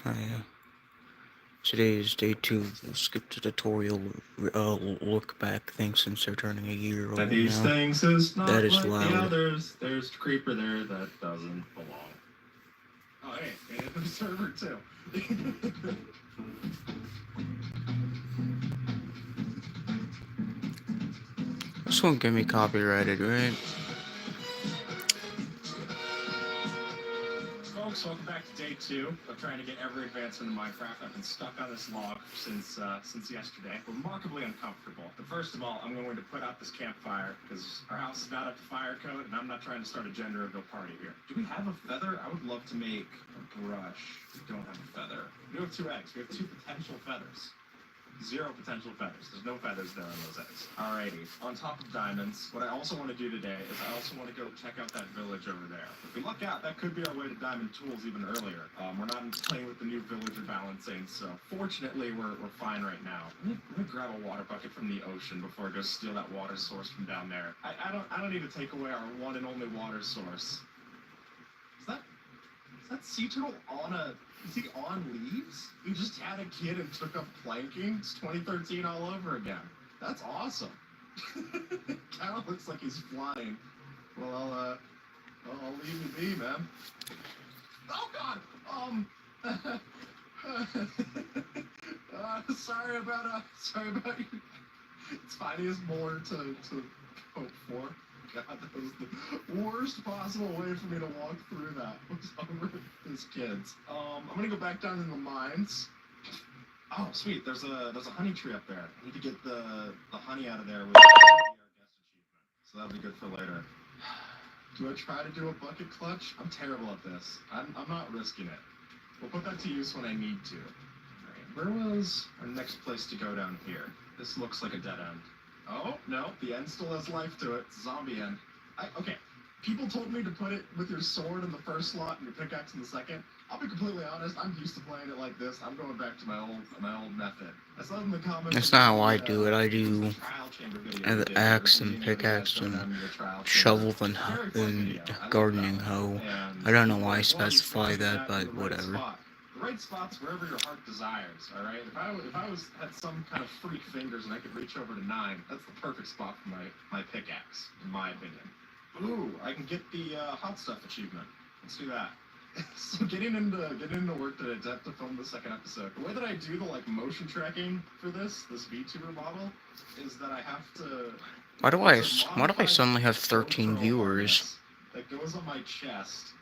Hi, today is day 2. We'll skip the tutorial, look back things since they're turning a year old These now. things is That not is like the loud. others. There's a creeper there that doesn't belong. Oh, hey, and the server too. This won't get me copyrighted, right? Folks, welcome back to day 2 of trying to get every advancement in Minecraft. I've been stuck on this log since yesterday. Remarkably uncomfortable. But first of all, I'm going to put out this campfire because our house is not up to fire code, and I'm not trying to start a gender reveal party here. Do we have a feather? I would love to make a brush. We don't have a feather. We have 2 eggs. We have 2 potential feathers. 0 potential feathers. There's no feathers there on those eggs. Alrighty. On top of diamonds, what I also want to do today is I also want to go check out that village over there. If we luck out, that could be our way to diamond tools even earlier. We're not playing with the new villager balancing, so fortunately we're fine right now. Let me grab a water bucket from the ocean before I go steal that water source from down there. I don't need to take away our one and only water source. Is that sea turtle on is he on leaves? He just had a kid and took up planking? It's 2013 all over again. That's awesome. Kind of looks like he's flying. Well, I'll leave you be, man. Oh, God! Sorry about you. Tiniest more to hope for. God, that was the worst possible way for me to walk through that. Was over his kids. I'm gonna go back down in the mines. Oh, sweet. There's a honey tree up there. I need to get the honey out of there with the guest achievement. So that'll be good for later. Do I try to do a bucket clutch? I'm terrible at this. I'm not risking it. We'll put that to use when I need to. Where was our next place to go down here? This looks like a dead end. Oh, no, the end still has life to it. It's a zombie end. Okay, people told me to put it with your sword in the first slot and your pickaxe in the second. I'll be completely honest, I'm used to playing it like this. I'm going back to my old method. I saw in the comments. That's not how I do it. I do axe and pickaxe and shovel and gardening hoe. I don't know why I specify that, but whatever. The right spots wherever your heart desires. All right. If I had some kind of freak fingers and I could reach over to 9, that's the perfect spot for my pickaxe, in my opinion. Ooh, I can get the hot stuff achievement. Let's do that. So getting into work today to have to film the second episode. The way that I do the motion tracking for this VTuber model is that I have to. Why do I suddenly have 13 viewers? That goes on my chest.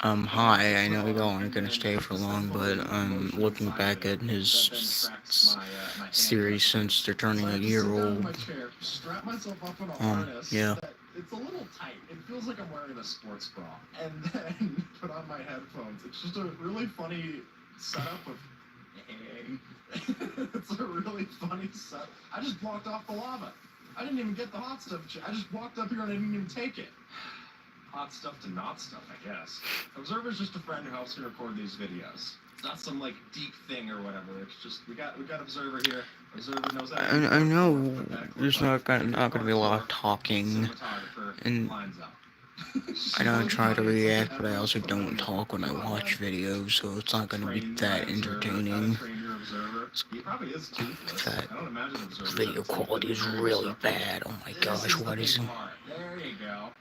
Hi, I know y'all aren't gonna stay for long, but I'm looking back at his series since they're turning a year old. Yeah. It's a little tight. It feels like I'm wearing a sports bra. And then put on my headphones. It's just a really funny setup of. It's a really funny setup. I just blocked off the lava. I didn't even get the hot stuff. I just walked up here and I didn't even take it. Hot stuff to not stuff, I guess. Observer's just a friend who helps me record these videos. It's not some deep thing or whatever. It's just we got Observer here. Observer knows that. I know there's not gonna be a lot of talking, and I don't try to react, but I also don't talk when I watch videos, so it's not gonna be that entertaining. That video quality is really bad. Oh my gosh, what is it?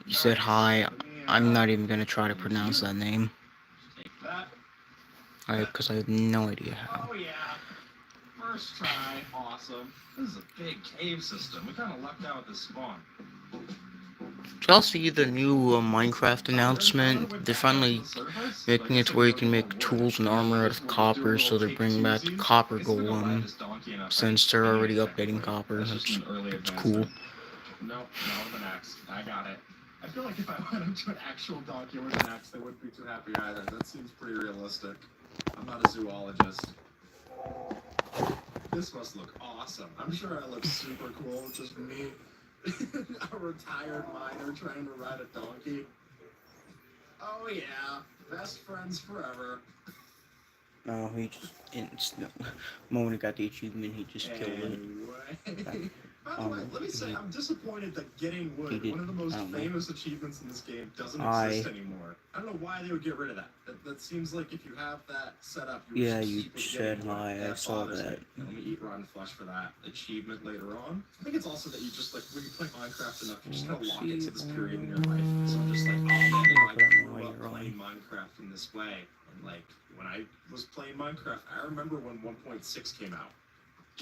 You said hi. I'm not even gonna try to pronounce that name. Because I have no idea how. Oh yeah. First try, awesome. This is a big cave system. We kind of lucked out with this spawn. Did y'all see the new Minecraft announcement? They're finally making it to where you can make tools and armor out of copper, so they're bringing back the copper golem, since they're already updating copper. That's cool. No, with an axe. I got it. I feel like if I went into an actual donkey with an axe, they wouldn't be too happy either. That seems pretty realistic. I'm not a zoologist. This must look awesome. I'm sure I look super cool. It's just me, a retired miner trying to ride a donkey. Oh yeah, best friends forever. No, he just didn't. The moment he got the achievement, he just killed it. By the way, let me say, I'm disappointed that getting wood, one of the most famous achievements in this game, doesn't exist anymore. I don't know why they would get rid of that. That seems like if you have that set up, you Yeah, you keep with said getting wood. hi. I That saw bothers that. me. Let me eat rotten flesh for that achievement later on. I think it's also that you just, like, when you play Minecraft enough, you just kind of lock into this period in your life. So I'm just like, oh man, I grew up playing Minecraft in this way. And, like, when I was playing Minecraft, I remember when 1.6 came out.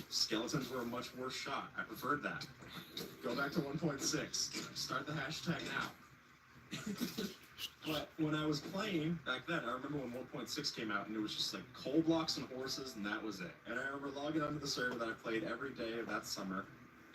Skeletons were a much worse shot. I preferred that. Go back to 1.6. Start the hashtag now. But when I was playing back then, I remember when 1.6 came out and it was just like coal blocks and horses and that was it. And I remember logging onto the server that I played every day of that summer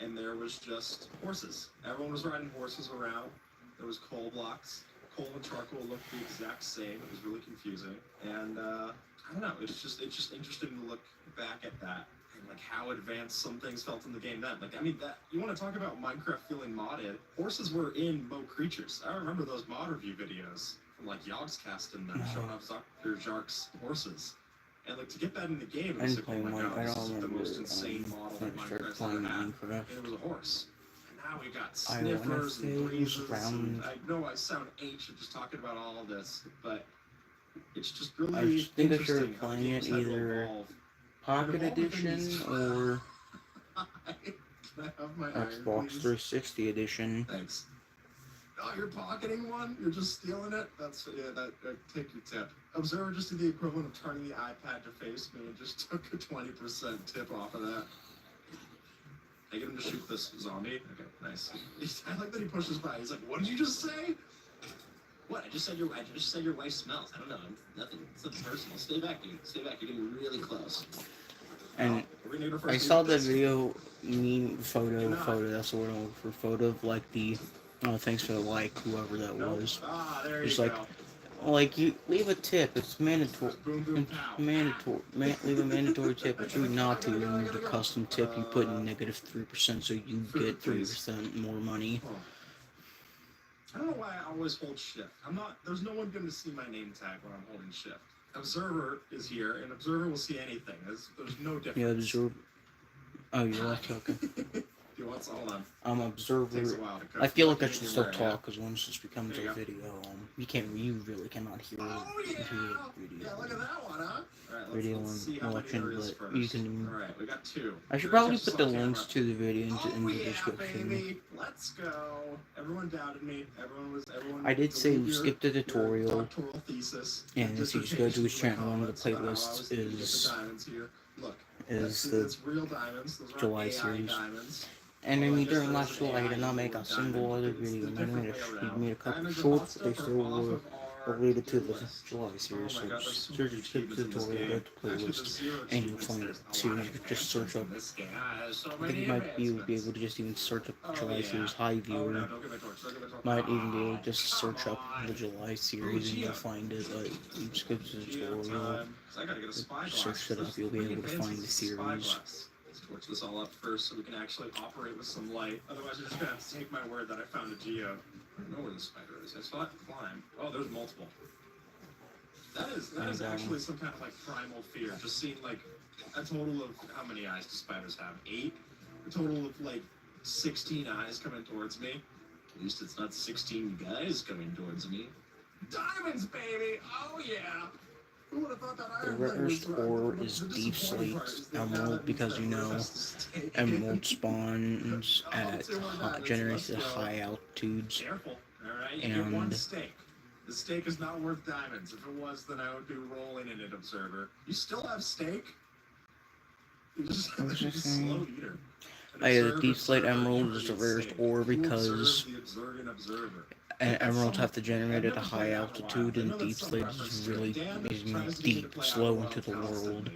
and there was just horses. Everyone was riding horses around. There was coal blocks. Coal and charcoal looked the exact same. It was really confusing. And I don't know. It's just interesting to look back at that. Like how advanced some things felt in the game then. Like, I mean, that you want to talk about Minecraft feeling modded. Horses were in Mo Creatures. I remember those mod review videos from like Yogscast and them showing off their Jark's horses. And like to get that in the game, it was like, oh my god, this is the most insane model that Minecraft's ever had. And it was a horse. And now we got sniffers and breezes. And I know I sound ancient just talking about all of this, but it's just really I just think I interesting started playing it either Pocket Edition or Xbox 360 Edition. Thanks. Oh, you're pocketing one? You're just stealing it? That's, yeah, take your tip. Observer just did the equivalent of turning the iPad to face me and just took a 20% tip off of that. I get him to shoot this zombie? Okay, nice. I like that he pushes by. He's like, what did you just say? What? I just said your wife smells. I don't know. Nothing. It's nothing personal. Stay back, dude. Stay back. You're getting really close. And I saw that video, photo, that's the word I'm looking for, photo of like the, oh, thanks for the like, whoever that was. It's like, you leave a tip, it's mandatory, leave a mandatory tip, it's rude not to, and the custom tip you put in -3% so you get 3% more money. I don't know why I always hold shift. There's no one going to see my name tag when I'm holding shift. Observer is here, and Observer will see anything. There's no difference. Yeah, Observer. Oh, you left? Okay. You want some? Hold on. Observer. Takes a while to cook. I feel like I should still talk, because once this becomes a video, you really cannot hear the video. Yeah, look at that one, huh? Alright, video let's see and election, but you can. Alright, we got 2. I should probably put the links to the video in the description. Baby. Let's go. Everyone doubted me. I did say skip the tutorial. Thesis. And if you just go to his channel, one of the playlists is the real diamonds. Those July AI series. Diamonds. And I mean, during last July, I did not make a single other video. I made a couple shorts, but they still were related to the July search, skip the tutorial, go to playlist, and you'll find it too. You could just search up. I think you might be able to just even search up July series high viewer. Might even be able to just search up the July series and you'll find it. But you skip the tutorial, search it up, you'll be able to find the series. Let's torch this all up first so we can actually operate with some light. Otherwise, you're just gonna have to take my word that I found a geode. I don't know where the spider is. I saw it climb. Oh, there's multiple. That is actually some kind of like primal fear. Just seeing like a total of how many eyes do spiders have? 8. A total of like 16 eyes coming towards me. At least it's not 16 guys coming towards me. Diamonds, baby! Oh yeah! Who would have thought that the rarest ore is deep slate emerald because emerald spawns at generates at high altitudes. Careful, alright? You get one steak. The steak is not worth diamonds. If it was, then I would be rolling in it, Observer. You still have steak? You're just a slow eater. The deep slate emerald is the rarest ore because emeralds have to generate at a high altitude, and deep slate is really deep, slow into the world.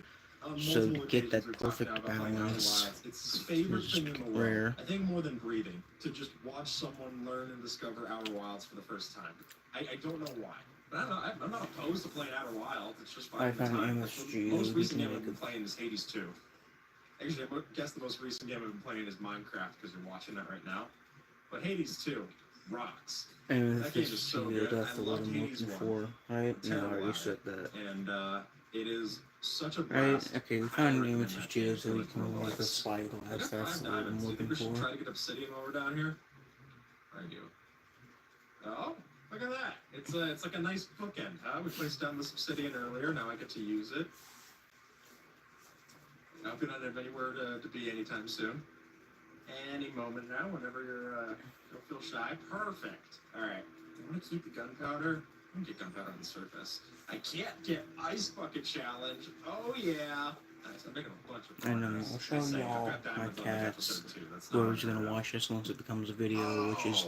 So to get that perfect balance is rare. I think more than breathing, to just watch someone learn and discover Outer Wilds for the first time. I don't know why. But I don't know, I'm not opposed to playing Outer Wilds. It's just fine. I found MSG. The most recent game I've been playing is Hades 2. Actually, I guess the most recent game I've been playing is Minecraft because you're watching that right now. But Hades 2 rocks. And that game is so good. That's the word I'm looking for, right? No, I already said that. And It is such a Right? blast. Okay, we I found highly an image recommend of that game Geo for so we like can make a roguelikes. spyglass. I got That's 5 what I'm diamonds. You looking think we should for. try to get obsidian while we're down here? I do. Oh, look at that. It's like a nice bookend, huh? We placed down this obsidian earlier. Now I get to use it. I hope you don't have anywhere to be anytime soon. Any moment now, whenever don't feel shy. Perfect. All right. I want to keep the gunpowder. I'm gonna get gunpowder on the surface. I can't get ice bucket challenge. Oh yeah. Nice. I'm making a bunch of And progress. I'll show y'all my cats. Whoever's gonna watch this once it becomes a video, which is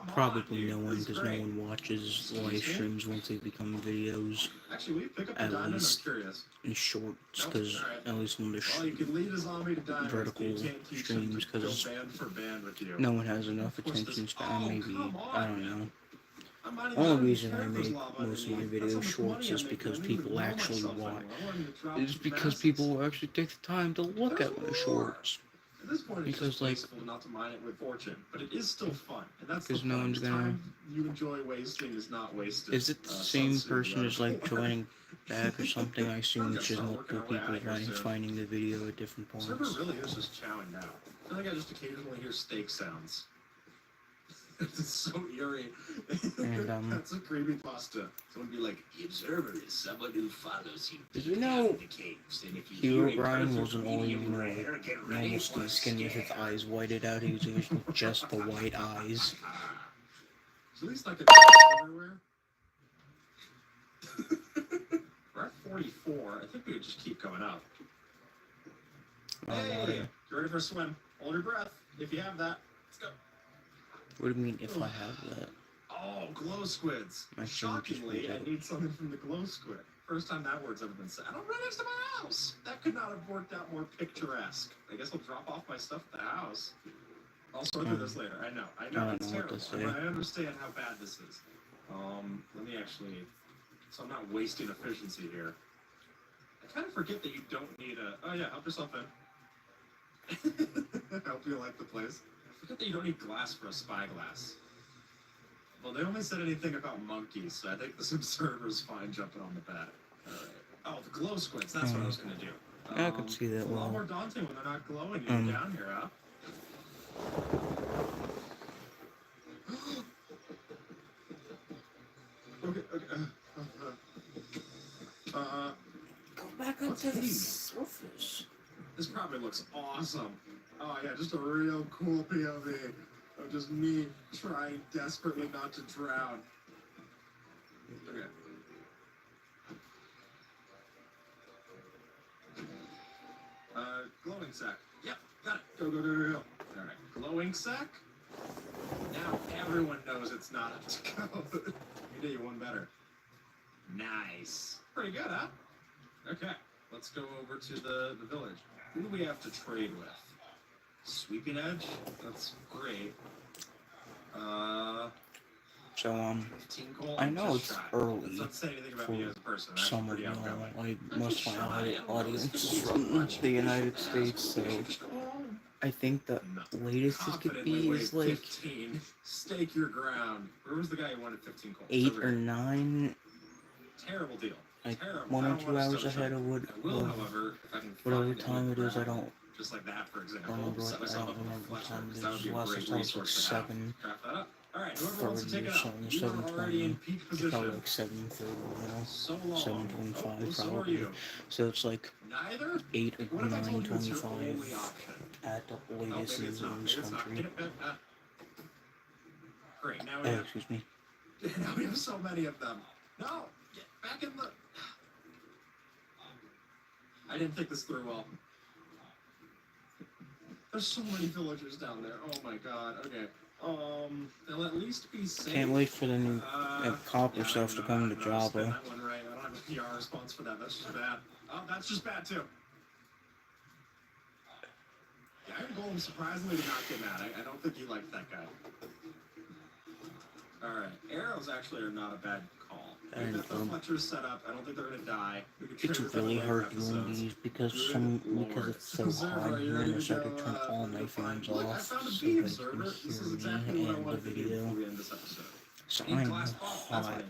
probably no one, because no one watches live streams once they become videos. Actually, will you pick up the At diamond? least I'm curious. in shorts, because at least when Well, you they're can lead a zombie to diamonds. vertical You can't teach him streams, to go because band for band with you. no one has enough Of course, attention this- span. Oh, Maybe, come I on, don't man. know. I'm mining The only diamonds, reason I characters make lava most of my underneath. That's videos how much shorts money is I'm because making. I don't people even know actually myself watch. anymore. I want him to drop It's because masses. people actually take the time to look There's at my more. shorts. At this point, it's Because, just like, wasteful not to mine it with fortune, but it is still fun, and that's the because no point. one's The gonna. time you enjoy wasting is not wasted. Is it the Sun same Tzu, person as like whatever. joining back or something? I assume I'm it's gonna just start multiple working our way people out of here soon. finding the video at different The server points. really is just chowing down. I feel like I just occasionally hear steak sounds. It's so eerie. And That's a creepy pasta. Someone be like, the observer is someone who follows you. Did you know The caves, and if you Hero hear a Brian perfect wasn't all medium even rare, get ready normal for skin with his scare. eyes whited out? He was using just the white eyes. At least like a everywhere. We're at 44. I think we would just keep going up. Hey, you ready for a swim? Hold your breath. If you have that, let's go. What do you mean if I have that? Oh, glow squids. I think Shockingly, just I need something from the glow squid. First time that word's ever been said. I don't run next to my house. That could not have worked out more picturesque. I guess I'll drop off my stuff at the house. I'll sort through this later. I know, I don't it's know what terrible. to say. I understand how bad this is. Let me actually, so I'm not wasting efficiency here. I kind of forget that you don't need a, oh yeah, help yourself in. I hope you like the place. I forget that you don't need glass for a spyglass. Well, they only said anything about monkeys, so I think this observer's fine jumping on the bed. Alright. Oh, the glow squids, that's what I was gonna do. I could see that It's a lot well. more daunting when they're not glowing you down here, huh? Okay. Go back up to the surface. This probably looks awesome. Oh yeah, just a real cool POV of just me trying desperately not to drown. Okay. Glowing sack. Yep, got it. Go. Alright, glowing sack. Now everyone knows it's not up to code. You did you one better. Nice. Pretty good, huh? Okay, let's go over to the village. Who do we have to trade with? Sweeping Edge? That's great. So 15 gold. I know Just it's shy. early Let's not say anything about for me as a person. I'm some of pretty y'all. outgoing. Most of my audience is from the United States, so I think the latest it could be is like 15. Stake your ground. Where was the guy who wanted 15 gold? 8 or 9, Terrible deal. like Terrible. 1 I or don't 2 want to hours start ahead of what, I will, however, if I can whatever find time it is. I don't just like that, for example. remember Set what, I myself don't up with a remember what fletcher, time it because that would is. be a Last I great saw it was like resource to have. 7. Craft that up. Alright, whoever wants to 30 take or it out. something, You are already in 7:20. peak It's probably position. like 7:30 now. So long. 7:25 Oh, so are probably. you. So it's like Neither? 8 or What if I told you it's your 9:25 only option? at the Oh, latest maybe it's in not. this Maybe it's not. country. Get it back. Great, now we have Excuse me. now we have so many of them. No! Get back in the... I didn't think this through well. There's so many villagers down there. Oh my god. Okay. They'll at least be safe. Can't wait for the new copper yeah, stuff to come to I Java. that one right. I don't have a PR response for that. That's just bad. Oh, that's just bad too. Yeah, Iron Golem surprisingly did not get mad. I don't think he liked that guy. Alright, arrows actually are not a bad call. We've got the Fletchers set up. I don't think they're gonna die. It's really hard doing these because it's so hot here and I started to turn all my fans off so that you can hear me and the video. So I'm hot.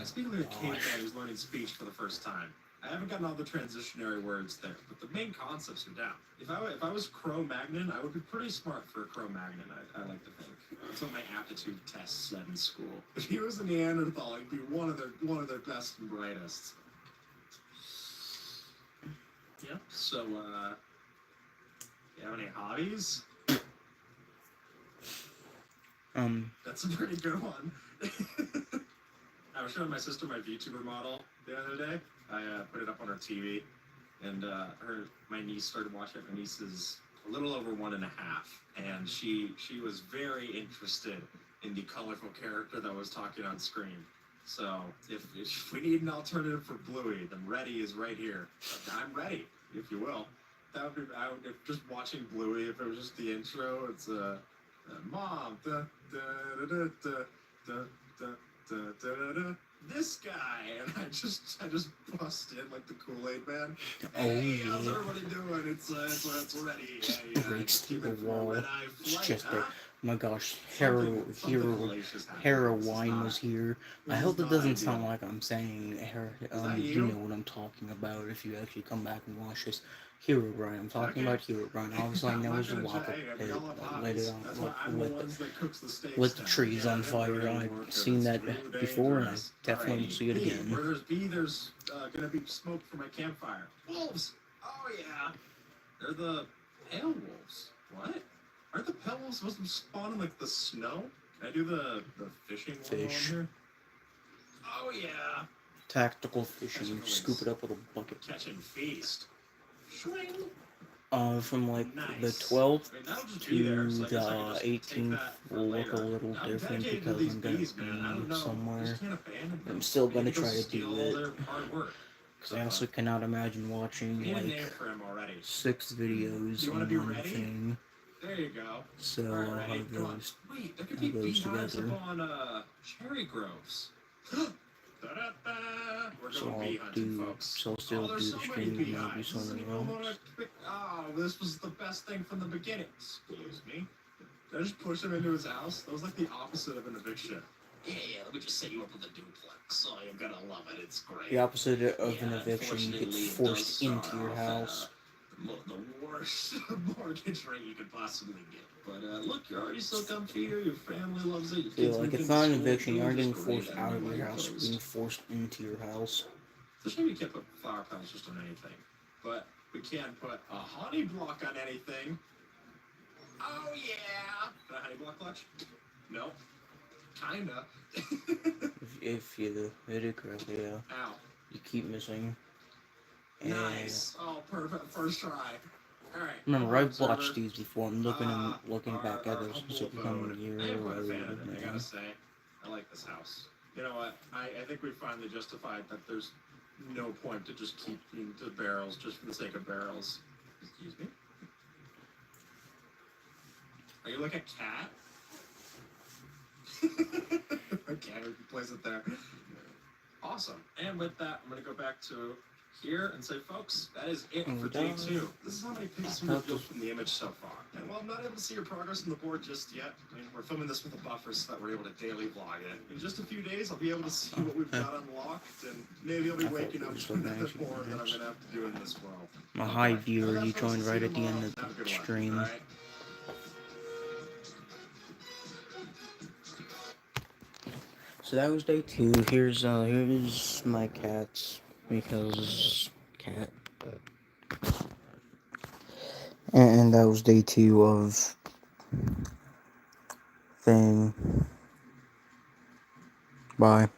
I speak like a cave guy who's learning speech for the first time. I haven't gotten all the transitionary words there, but the main concepts are down. If I was Cro-Magnon, I would be pretty smart for a Cro-Magnon. I like to think. That's what my aptitude test said in school. If he was a Neanderthal, he'd be one of their best and brightest. Yep. So, you have any hobbies? That's a pretty good one. I was showing my sister my VTuber model the other day. I put it up on her TV, and my niece started watching it. My niece is a little over 1.5, and she was very interested in the colorful character that was talking on screen. So if we need an alternative for Bluey, then Ready is right here. I'm ready, if you will. That would be if just watching Bluey. If it was just the intro, it's Mom, da da da da da da da da da da. This guy, and I just bust in like the Kool-Aid man. Hey, how's everybody doing? It's Ready. Hey, Breaks through the keep it for a wall. red-eye It's flight, just there. huh? Oh my gosh, Something hellacious happened. Heroine was here. I This is hope it not doesn't sound ideal. like I'm saying that you you? know what I'm talking about if you actually come back and watch this. Hero Brian. I'm talking Okay. about Hero Brian. Obviously, I I'm know not there's a gonna lava hey, we pit all have that lit it hobbies. on, That's why I'm the lit, ones that cooks the steaks lit the down. trees Yeah, on I didn't do fire. any I've work 'cause seen it's that too before, and I dangerous. definitely will Alrighty, see it B. again. Where there's B, there's gonna be smoke for my campfire. Wolves. Oh yeah, they're the pale wolves. What? Aren't the pale wolves supposed to spawn in like the snow? Can I do the fishing one while I'm Fish. here? Oh yeah. Tactical fishing. Scoop it up with a bucket. Catch and feast. Swing. From like Nice. the 12th I mean, that'll just to be there, so I guess I can the just take 18th that for will look a later. little I'm different dedicated to because these I'm gonna bees, man. I don't be know. You somewhere. just can't abandon them. I'm still gonna Maybe go try to steal do all it their hard work. because I also cannot imagine We watching need a like name for him already. 6 videos You want to on be one ready? thing. There you go. So All right, I'll ready? have Come on. those Wait, there could be beehives together. up on cherry groves. Da-da-da. We're So going bee hunting, folks. So I'll still do There's the so many stream maybe beehives. This isn't somewhere even what else. Oh, this was the best thing from the beginning. Excuse me. Did I just push him into his house? That was like the opposite of an eviction. Yeah, let me just set you up with a duplex. Oh, you're gonna love it. It's great. The opposite of an eviction, you get forced into your house. The worst mortgage rate you could possibly get. But look, you're already so comfy here. Your family loves it. Your kids Like, make it's it not to an school. eviction, you aren't Things getting are great. forced I out don't of know your why house, you you're closed. being forced into your house. It's a shame you can't put flower petals just on anything. But we can put a honey block on anything. Oh yeah! Can I honey block clutch? No. Kinda. If you hit it correctly, yeah. Ow. You keep missing. And Nice. Oh, perfect. First try. Alright. remember, I've watched these before. I'm looking back at this humble since it become abode. a year I am quite a or fan of it, I whatever. gotta say. I like this house. You know what? I think we finally justified that there's no point to just keep the barrels just for the sake of barrels. Excuse me? Are you like a cat? Okay, we can place it there. Awesome. And with that, I'm going to go back to here and say, folks, that is it for day 2. This is how many pixels we revealed from the image so far. And while I'm not able to see your progress on the board just yet, I mean, we're filming this with a buffer so that we're able to daily vlog it. In just a few days, I'll be able to see what we've got unlocked, and maybe I'll be waking up to another board that I'm going to have to do in this world. Hi viewer, you joined right at the end of the stream. Right? So that was day 2. Here's my cats because cat. And that was day 2 of thing. Bye.